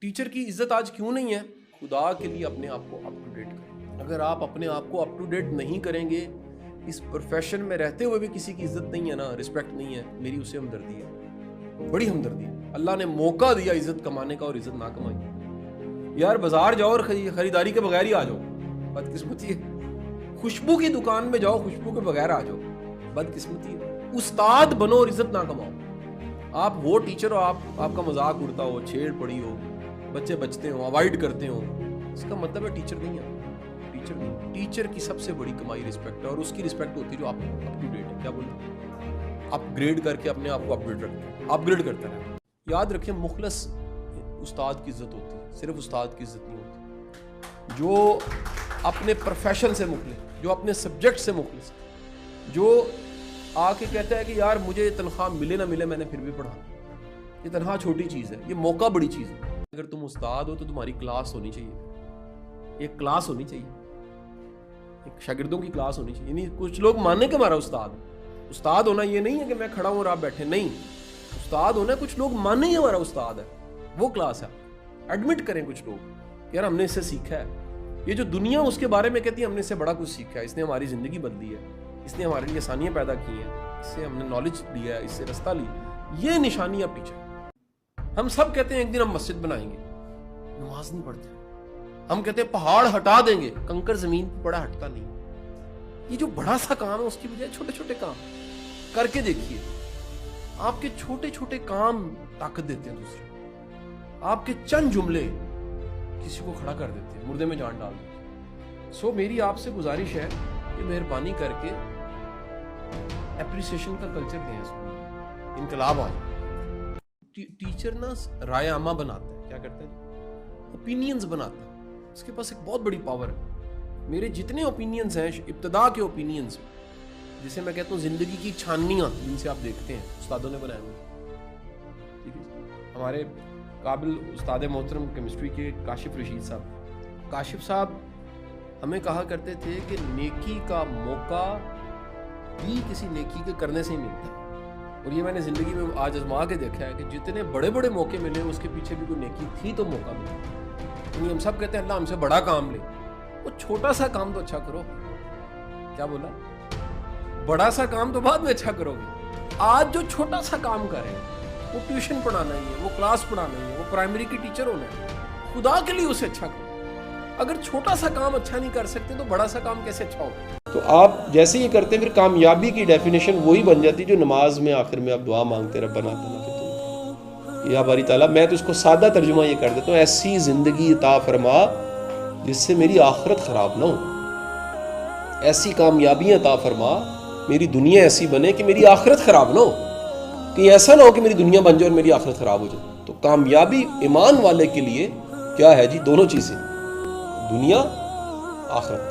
Teacher की इज्जत आज क्यों नहीं है? खुदा के लिए अपने आप को अप टू डेट करें। अगर आप अपने आप को अप टू डेट नहीं करेंगे, इस प्रोफेशन में रहते हुए भी किसी की इज्जत नहीं है ना, रिस्पेक्ट नहीं है, मेरी उससे हमदर्दी है, बड़ी हमदर्दी है। अल्लाह ने मौका दिया इज्जत कमाने का और इज्जत ना कमाई। यार बाजार जाओ और खरीदारी के बगैर ही आ जाओ, बदकिस्मती है। खुशबू की दुकान में जाओ, खुशबू के बगैर आ जाओ, बदकिस्मती है। उस्ताद बनो और इज्जत ना कमाओ। आप वो टीचर हो, आपका मजाक उड़ता हो, छेड़ पड़ी हो, बच्चे बचते हो, अवॉइड करते हो, इसका मतलब है टीचर नहीं है। टीचर नहीं, टीचर की सबसे बड़ी कमाई रिस्पेक्ट है, और उसकी रिस्पेक्ट होती है जो आप अप टू डेट है। क्या बोलते, अपग्रेड करके अपने आप को अपडेट रखते, अपग्रेड करता रहे। याद रखें, मुखलस उस्ताद की इज्जत होती है, सिर्फ उस्ताद की इज्जत नहीं होती। जो अपने प्रोफेशन से मुखलिस, जो अपने सब्जेक्ट से मुखलिस, जो आके कहता है कि यार मुझे तनख्वाह मिले ना मिले, मैंने फिर भी पढ़ा, ये तनख्वाह छोटी चीज़ है, ये मौका बड़ी चीज़ है। अगर तुम उस्ताद हो तो तुम्हारी क्लास होनी चाहिए, एक क्लास होनी चाहिए, एक शागिर्दों की क्लास होनी चाहिए। नहीं, कुछ लोग मानने के हमारा उस्ताद होना ये नहीं है कि मैं खड़ा हूँ और आप बैठे, नहीं, उस्ताद होना कुछ लोग माने ही हमारा उस्ताद है, वो क्लास है। एडमिट करें कुछ लोग, यार हमने इससे सीखा है, ये जो दुनिया उसके बारे में कहती है हमने इससे बड़ा कुछ सीखा है, इसने हमारी जिंदगी बदली है, इसने हमारे लिए आसानियां पैदा की हैं, इससे हमने नॉलेज लिया है, इससे रास्ता लिया। ये निशानी अब टीचर। हम सब कहते हैं एक दिन हम मस्जिद बनाएंगे, नमाज नहीं पढ़ते। हम कहते हैं पहाड़ हटा देंगे, कंकर जमीन पर बड़ा हटता नहीं। ये जो बड़ा सा काम है उसकी बजाय छोटे छोटे काम करके देखिए। आपके छोटे छोटे काम ताकत देते हैं दूसरे, आपके चंद जुमले किसी को खड़ा कर देते हैं, मुर्दे में जान डाल देते। सो मेरी आपसे गुजारिश है कि मेहरबानी करके एप्रिसिएशन का कल्चर दें इसमें, इनकलाब आ जाए। टीचर ना राय आमा बनाता है, क्या करता है, ओपिनियंस बनाता है, उसके पास एक बहुत बड़ी पावर है। मेरे जितने ओपिनियंस हैं, इब्तदा के ओपिनियंस, जिसे मैं कहता हूँ जिंदगी की छाननियाँ, जिनसे आप देखते हैं उस्तादों ने बनाए हुए। ठीक है, हमारे काबिल उस्ताद मोहतरम केमिस्ट्री के काशिफ रशीद साहब, काशिफ साहब हमें कहा करते थे कि नेकी का मौका भी किसी नेकी के करने से ही मिलता है। और ये मैंने ज़िंदगी में आज आजमा के देखा है कि जितने बड़े बड़े मौके मिले उसके पीछे भी कोई नेकी थी तो मौका मिला। यानी हम सब कहते हैं अल्लाह हमसे बड़ा काम ले, वो छोटा सा काम तो अच्छा करो। क्या बोला, बड़ा सा काम तो बाद में अच्छा करोगे। आज जो छोटा सा काम करें, वो ट्यूशन पढ़ाना ही है, वो क्लास पढ़ाना ही है, वो प्राइमरी की टीचर होना है, खुदा के लिए उसे अच्छा करो। अगर छोटा सा काम अच्छा नहीं कर सकते तो बड़ा सा काम कैसे अच्छा होगा? तो आप जैसे ही करते हैं फिर कामयाबी की डेफिनेशन वही बन जाती है जो नमाज में आखिर में आप दुआ मांगते रब्बना आतिना फिद दुनिया या बारी ताला। मैं तो इसको सादा तर्जुमा ये कर देता हूँ, ऐसी जिंदगी अता फरमा जिससे मेरी आखिरत खराब ना हो, ऐसी कामयाबियां अता फरमा, मेरी दुनिया ऐसी बने कि मेरी आखिरत खराब ना हो, कि ऐसा ना हो कि मेरी दुनिया बन जाए और मेरी आखिरत खराब हो जाए। तो कामयाबी ईमान वाले के लिए क्या है जी, दोनों चीजें, दुनिया आखिरत।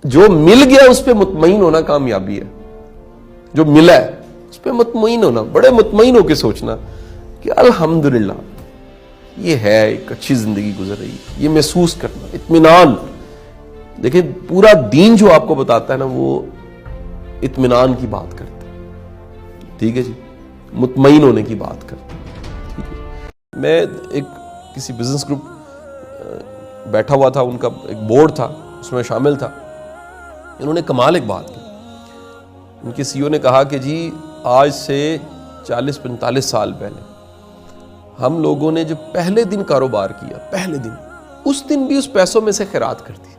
जो मिल गया उस पे मुतमईन होना कामयाबी है, जो मिला है उस पे मुतमईन होना, बड़े मुतमईन होकर सोचना कि अल्हम्दुलिल्लाह ये है, एक अच्छी जिंदगी गुजर रही है, ये महसूस करना, इत्मीनान। देखिए पूरा दीन जो आपको बताता है ना, वो इत्मीनान की बात करता है, ठीक है जी, मुतमईन होने की बात करता है, ठीक है। मैं एक किसी बिजनेस ग्रुप बैठा हुआ था, उनका एक बोर्ड था, उसमें शामिल था। इन्होंने कमाल एक बात की, उनके सीईओ ने कहा कि जी आज से 40-45 साल पहले हम लोगों ने जो पहले दिन कारोबार किया, पहले दिन, उस दिन भी उस पैसों में से खैरात कर दी,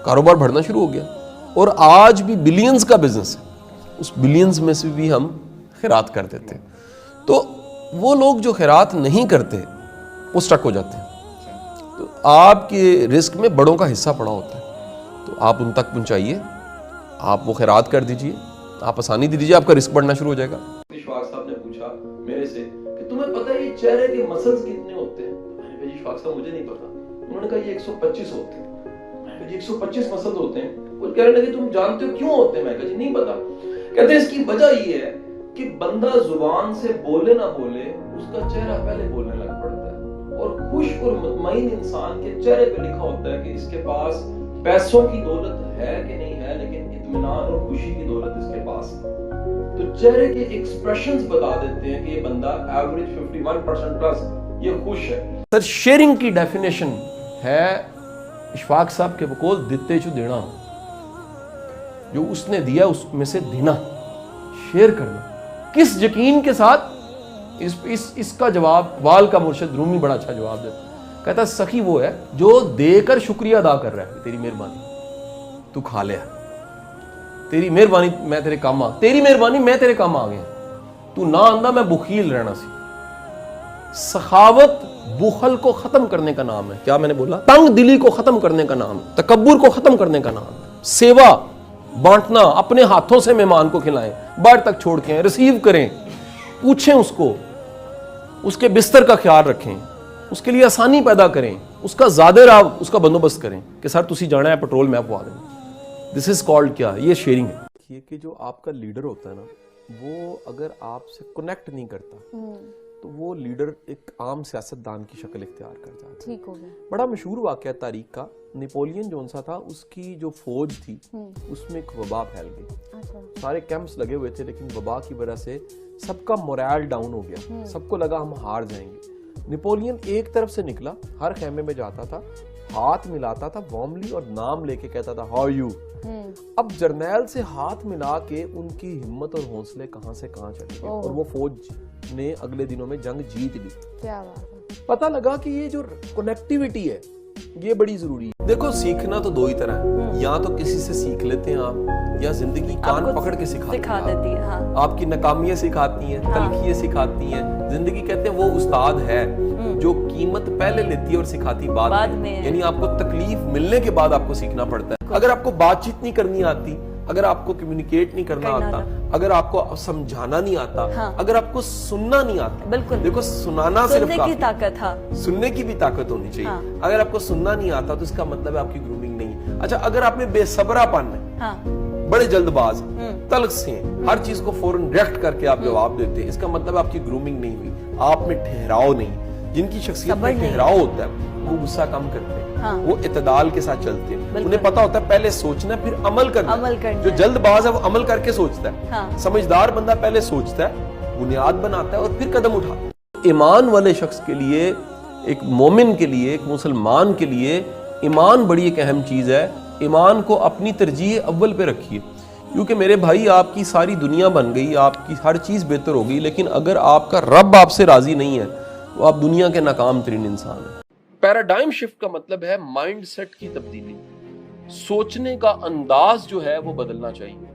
कारोबार बढ़ना शुरू हो गया, और आज भी बिलियंस का बिजनेस है, उस बिलियंस में से भी हम खैरात कर देते हैं। तो वो लोग जो खैरात नहीं करते वो स्टक हो जाते हैं। तो आपके रिस्क में बड़ों का हिस्सा पड़ा होता है, तो आप उन तक पहुंचाइए, आप वो खैरात कर दीजिए, आप आसानी दे दीजिए, आपका रिस्क बढ़ना शुरू हो जाएगा। इशफाक साहब ने पूछा मेरे से कि तुम्हें पता है ये चेहरे के मसल्स कितने होते हैं? मैंने कहा जी इशफाक साहब मुझे नहीं पता। उन्होंने कहा ये 125 होते हैं। मैंने कहा जी 125 मसल होते हैं? वो कह रहे हैं कि तुम जानते हो क्यों होते हैं? मैं कहा जी नहीं पता। कहते हैं इसकी वजह ये है कि बंदा जुबान से बोले ना बोले, उसका चेहरा पहले बोलने लग पड़ता है, और खुश और मुतमईन इंसान के चेहरे पे लिखा होता है कि इसके पास पैसों की दौलत है कि नहीं है, लेकिन इत्मीनान और खुशी की दौलत इसके पास है। तो चेहरे के एक्सप्रेशंस बता देते हैं कि ये बंदा एवरेज 51% प्लस یہ خوش ہے. سر شیئرنگ کی ڈیفینیشن ہے اشفاق صاحب کے بقول دیتے چو دینا, جو اس نے دیا اس میں سے دینا, شیئر کرنا. کس یقین کے ساتھ؟ اس کا جواب وال کا مرشد رومی بڑا اچھا جواب دیتا, کہتا سخی وہ ہے جو دے کر شکریہ ادا کر رہا ہے, تیری مہربانی تو کھا لیا, تیری مہربانی میں تیرے کام آ, تیری مہربانی میں تیرے کام آ گیا, تو نہ آندہ میں بخیل رہنا سی. سخاوت بخل کو ختم کرنے کا نام ہے. کیا میں نے بولا؟ تنگ دلی کو ختم کرنے کا نام ہے, تکبر کو ختم کرنے کا نام ہے. سیوا بانٹنا, اپنے ہاتھوں سے مہمان کو کھلائیں, باہر تک چھوڑ کے ریسیو کریں, پوچھیں اس کو, اس کے بستر کا خیال رکھیں, اس کے لیے آسانی پیدا کریں, اس کا زیادہ راہ اس کا بندوبست کریں کہ سر تسی جانا ہے پیٹرول میں پوا دیں. دس از کالڈ کیا, یہ شیئرنگ ہے. یہ کہ جو آپ کا لیڈر ہوتا ہے نا, وہ اگر آپ سے کنیکٹ نہیں کرتا تو وہ لیڈر ایک عام سیاستدان کی شکل اختیار کر جاتا ہے. ٹھیک ہو گیا. بڑا مشہور واقعہ تاریخ کا, نیپولین جون سا تھا, اس کی جو فوج تھی اس میں ایک وبا پھیل گئی. سارے کیمپس لگے ہوئے تھے, لیکن وبا کی وجہ سے سب کا مورال ڈاؤن ہو گیا, سب کو لگا ہم ہار جائیں گے. نیپولین ایک طرف سے نکلا, ہر خیمے میں جاتا تھا, ہاتھ ملاتا تھا وارملی اور نام لے کے کہتا تھا ہاؤ یو. اب جرنیل سے ہاتھ ملا کے ان کی ہمت اور حوصلے کہاں سے کہاں چلے گئے, اور وہ فوج نے اگلے دنوں میں جنگ جیت لی. کیا بات ہے. پتہ لگا کہ یہ جو کنیکٹیوٹی ہے یہ بڑی ضروری ہے. دیکھو سیکھنا تو دو ہی طرح ہے, یا تو کسی سے سیکھ لیتے ہیں آپ, یا زندگی کان پکڑ کے سکھا دیتی ہے. آپ کی ناکامیاں سکھاتی ہیں, تلخیاں سکھاتی ہیں. زندگی کہتے ہیں وہ استاد ہے جو قیمت پہلے لیتی ہے اور سکھاتی بعد میں. یعنی آپ کو تکلیف ملنے کے بعد آپ کو سیکھنا پڑتا ہے. اگر آپ کو بات چیت نہیں کرنی آتی, اگر آپ کو کمیونیکیٹ نہیں کرنا آتا, اگر آپ کو سمجھانا نہیں آتا, اگر آپ کو سننا نہیں آتا, بالکل دیکھو سنانا صرف سننے کی طاقت ہے, سننے کی بھی طاقت ہونی چاہیے. اگر آپ کو سننا نہیں آتا تو اس کا مطلب ہے آپ کی گرومنگ نہیں. اچھا اگر آپ میں بے صبرا پن ہے, بڑے جلد باز, تلخ سے ہر چیز کو فوراً ریئیکٹ کر کے آپ جواب دیتے ہیں, اس کا مطلب آپ کی گرومنگ نہیں ہوئی, آپ میں ٹھہراؤ نہیں. جن کی شخصیت میں ٹھہراؤ ہوتا ہے وہ غصہ کم کرتے ہیں, وہ اعتدال کے ساتھ چلتے ہیں, انہیں پتا ہوتا ہے پہلے سوچنا پھر عمل کرنا. جو جلد باز ہے وہ عمل کر کے سوچتا ہے, سمجھدار بندہ پہلے سوچتا ہے, بنیاد بناتا ہے اور پھر قدم اٹھاتا ہے. ایمان والے شخص کے لیے, ایک مومن کے لیے, ایک مسلمان کے لیے ایمان بڑی ایک اہم چیز ہے. ایمان کو اپنی ترجیح اول پہ رکھیے, کیونکہ میرے بھائی آپ کی ساری دنیا بن گئی, آپ کی ہر چیز بہتر ہو گئی, لیکن اگر آپ کا رب آپ سے راضی نہیں ہے تو آپ دنیا کے ناکام ترین انسان ہیں. پیراڈائم شفٹ کا مطلب ہے مائنڈ سیٹ کی تبدیلی. سوچنے کا انداز جو ہے وہ بدلنا چاہیے,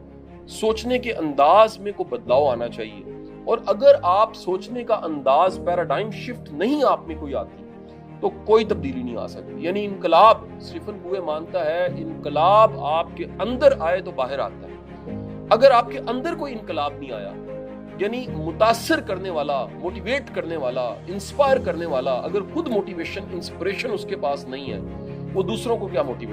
سوچنے کے انداز میں کوئی بدلاؤ آنا چاہیے. اور اگر آپ سوچنے کا انداز پیراڈائم شفٹ نہیں آپ میں کوئی آتی تو کوئی تبدیلی نہیں آ سکتی. یعنی انقلاب, اسٹیفن کوے مانتا ہے انقلاب آپ کے اندر آئے تو باہر آتا ہے. اگر آپ کے اندر کوئی انقلاب نہیں آیا, یعنی متاثر کرنے والا, موٹیویٹ کرنے والا, انسپائر کرنے والا, اگر خود موٹیویشن انسپریشن اس کے پاس نہیں ہے, وہ دوسروں کو کیا موٹیویٹ